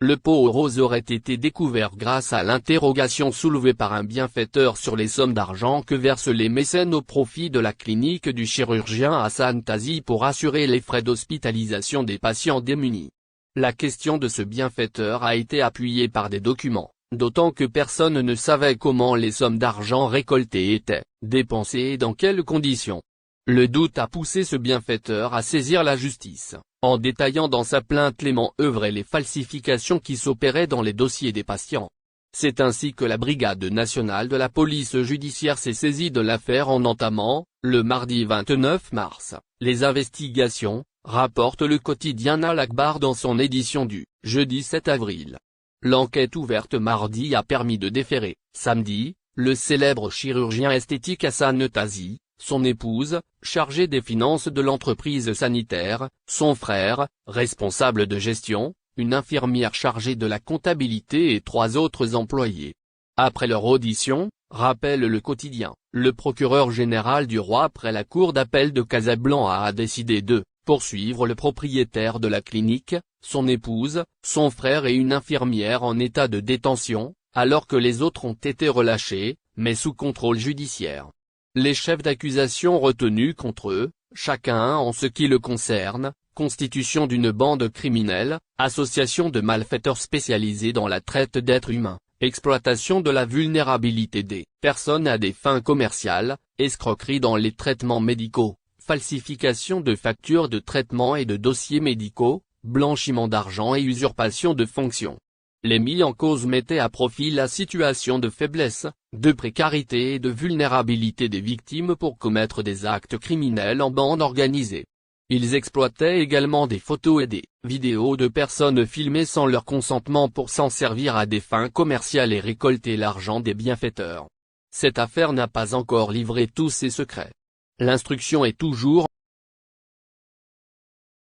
Le pot rose aurait été découvert grâce à l'interrogation soulevée par un bienfaiteur sur les sommes d'argent que versent les mécènes au profit de la clinique du chirurgien Hassan Tazi pour assurer les frais d'hospitalisation des patients démunis. La question de ce bienfaiteur a été appuyée par des documents, d'autant que personne ne savait comment les sommes d'argent récoltées étaient dépensées et dans quelles conditions. Le doute a poussé ce bienfaiteur à saisir la justice, en détaillant dans sa plainte les manœuvres et les falsifications qui s'opéraient dans les dossiers des patients. C'est ainsi que la Brigade nationale de la police judiciaire s'est saisie de l'affaire en entamant, le mardi 29 mars, les investigations, rapporte le quotidien Al-Akhbar dans son édition du jeudi 7 avril. L'enquête ouverte mardi a permis de déférer, samedi, le célèbre chirurgien esthétique Hassan Tazi, son épouse, chargée des finances de l'entreprise sanitaire, son frère, responsable de gestion, une infirmière chargée de la comptabilité et 3 autres employés. Après leur audition, rappelle le quotidien, le procureur général du roi près la cour d'appel de Casablanca a décidé de poursuivre le propriétaire de la clinique, son épouse, son frère et une infirmière en état de détention, alors que les autres ont été relâchés, mais sous contrôle judiciaire. Les chefs d'accusation retenus contre eux, chacun en ce qui le concerne, constitution d'une bande criminelle, association de malfaiteurs spécialisés dans la traite d'êtres humains, exploitation de la vulnérabilité des personnes à des fins commerciales, escroquerie dans les traitements médicaux, falsification de factures de traitement et de dossiers médicaux, blanchiment d'argent et usurpation de fonctions. Les mis en cause mettaient à profit la situation de faiblesse, de précarité et de vulnérabilité des victimes pour commettre des actes criminels en bande organisée. Ils exploitaient également des photos et des vidéos de personnes filmées sans leur consentement pour s'en servir à des fins commerciales et récolter l'argent des bienfaiteurs. Cette affaire n'a pas encore livré tous ses secrets. L'instruction est toujours